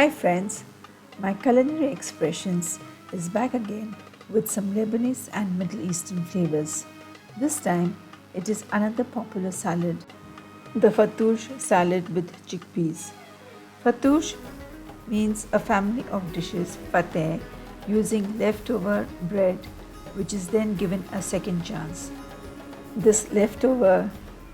Hi friends, my culinary expressions is back again with some Lebanese and Middle Eastern flavors. This time it is another popular salad, the fattoush salad with chickpeas. Fattoush means a family of dishes fateh using leftover bread which is then given a second chance. This leftover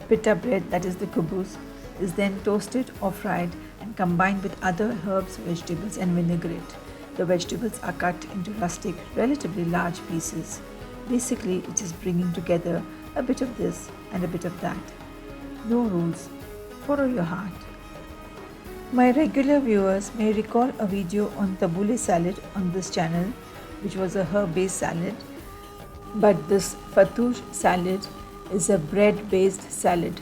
pita bread, that is the kubus, is then toasted or fried and combined with other herbs, vegetables and vinaigrette. The vegetables are cut into rustic, relatively large pieces. Basically, it is bringing together a bit of this and a bit of that. No rules. Follow your heart. My regular viewers may recall a video on tabbouleh salad on this channel, which was a herb-based salad. But this fattoush salad is a bread-based salad.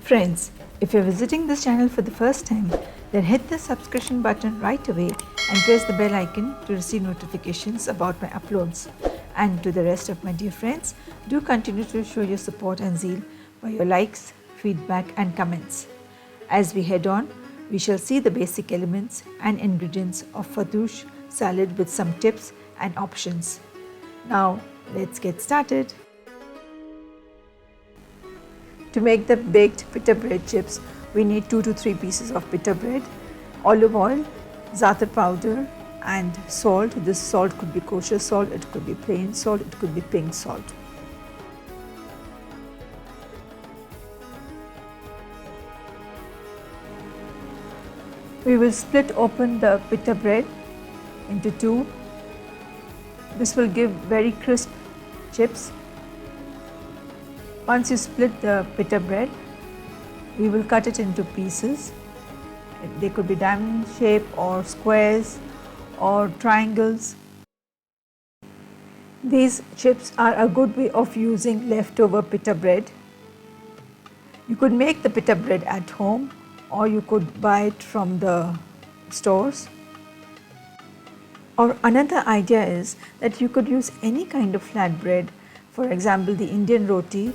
Friends, if you're visiting this channel for the first time, then hit the subscription button right away and press the bell icon to receive notifications about my uploads. And to the rest of my dear friends, do continue to show your support and zeal by your likes, feedback and comments. As we head on, we shall see the basic elements and ingredients of fattoush salad with some tips and options. Now, let's get started. To make the baked pita bread chips, we need 2 to 3 pieces of pita bread, olive oil, za'atar powder and salt. This salt could be kosher salt, it could be plain salt, it could be pink salt. We will split open the pita bread into two. This will give very crisp chips. Once you split the pita bread, we will cut it into pieces. They could be diamond shape or squares or triangles. These chips are a good way of using leftover pita bread. You could make the pita bread at home or you could buy it from the stores. Or another idea is that you could use any kind of flat bread, for example the Indian roti,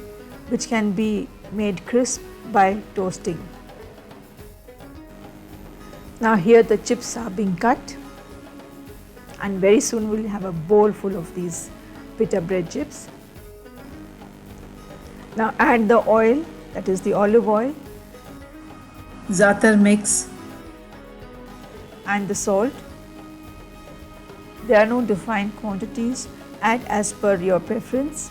which can be made crisp by toasting. Now here the chips are being cut and very soon we will have a bowl full of these pita bread chips. Now add the oil, that is the olive oil, za'atar mix and the salt. There are no defined quantities, add as per your preference.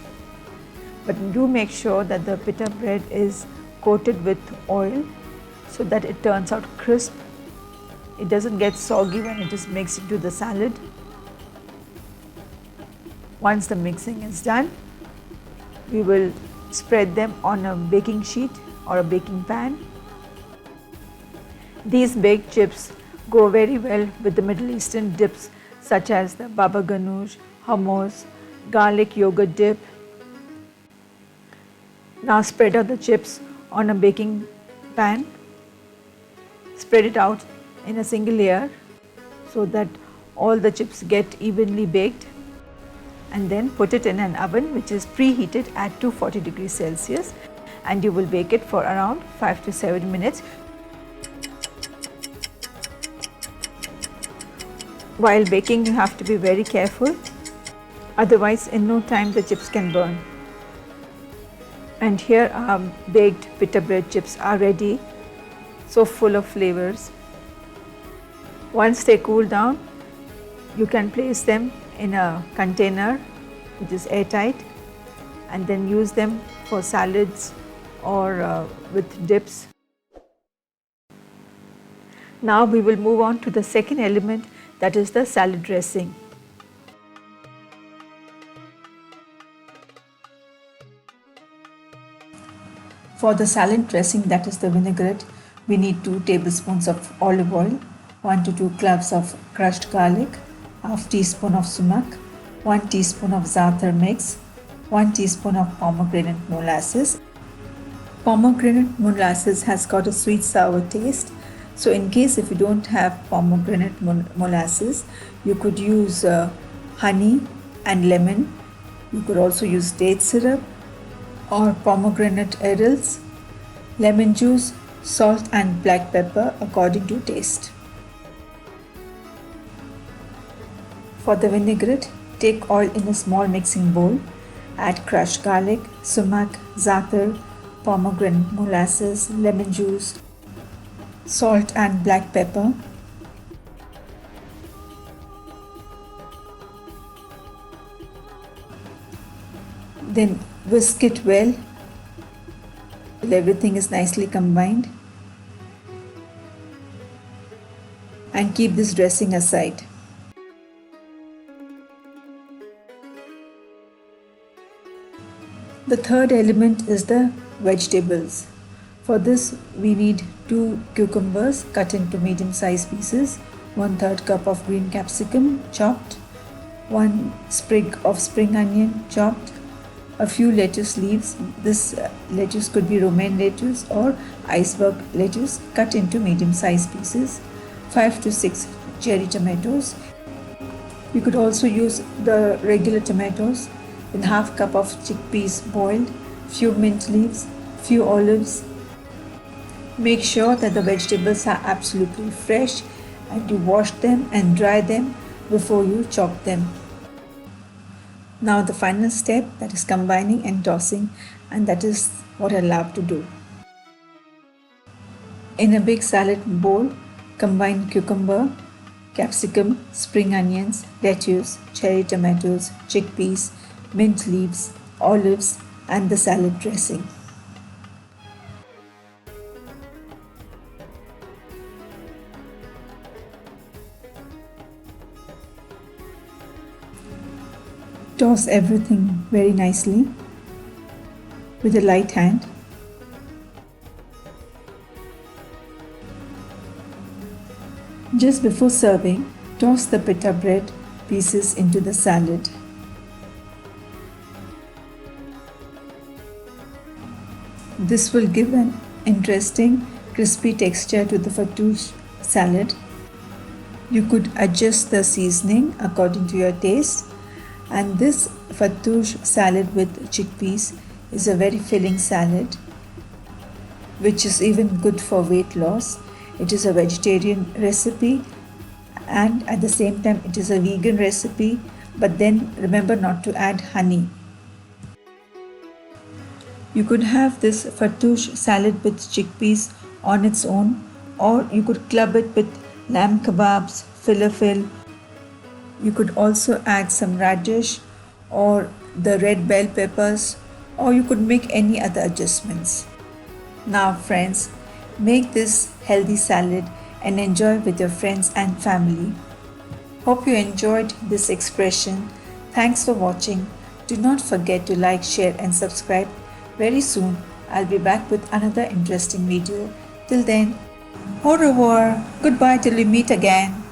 But do make sure that the pita bread is coated with oil so that it turns out crisp. It doesn't get soggy when it is mixed into the salad. Once the mixing is done, we will spread them on a baking sheet or a baking pan. These baked chips go very well with the Middle Eastern dips such as the baba ganoush, hummus, garlic yogurt dip. Now spread out the chips on a baking pan. Spread it out in a single layer so that all the chips get evenly baked, and then put it in an oven which is preheated at 240 degrees Celsius, and you will bake it for around 5 to 7 minutes. While baking you have to be very careful, otherwise in no time the chips can burn. And here our baked pita bread chips are ready, so full of flavors. Once they cool down, you can place them in a container which is airtight and then use them for salads or with dips. Now we will move on to the second element, that is the salad dressing. For the salad dressing, that is the vinaigrette, we need 2 tablespoons of olive oil, 1 to 2 cloves of crushed garlic, half teaspoon of sumac, 1 teaspoon of za'atar mix, 1 teaspoon of pomegranate molasses. Pomegranate molasses has got a sweet sour taste. So in case if you don't have pomegranate molasses, you could use honey and lemon. You could also use date syrup or pomegranate edels, lemon juice, salt and black pepper according to taste. For the vinaigrette, take oil in a small mixing bowl. Add crushed garlic, sumac, za'atar, pomegranate molasses, lemon juice, salt and black pepper. Then whisk it well till everything is nicely combined, and keep this dressing aside. The third element is the vegetables. For this we need 2 cucumbers cut into medium-sized pieces, 1/3 cup of green capsicum chopped, 1 sprig of spring onion chopped, a few lettuce leaves. This lettuce could be romaine lettuce or iceberg lettuce cut into medium-sized pieces, 5 to 6 cherry tomatoes. You could also use the regular tomatoes, then half cup of chickpeas boiled, few mint leaves, few olives. Make sure that the vegetables are absolutely fresh and you wash them and dry them before you chop them. Now the final step, that is combining and tossing, and that is what I love to do. In a big salad bowl, combine cucumber, capsicum, spring onions, lettuce, cherry tomatoes, chickpeas, mint leaves, olives, and the salad dressing. Toss everything very nicely with a light hand. Just before serving, toss the pita bread pieces into the salad. This will give an interesting crispy texture to the fattoush salad. You could adjust the seasoning according to your taste. And this fattoush salad with chickpeas is a very filling salad, which is even good for weight loss. It is a vegetarian recipe and at the same time it is a vegan recipe, but then remember not to add honey. You could have this fattoush salad with chickpeas on its own, or you could club it with lamb kebabs, falafel. You could also add some radish or the red bell peppers, or you could make any other adjustments. Now friends, make this healthy salad and enjoy with your friends and family. Hope you enjoyed this expression. Thanks for watching. Do not forget to like, share and subscribe. Very soon I'll be back with another interesting video. Till then, au revoir. Goodbye till we meet again.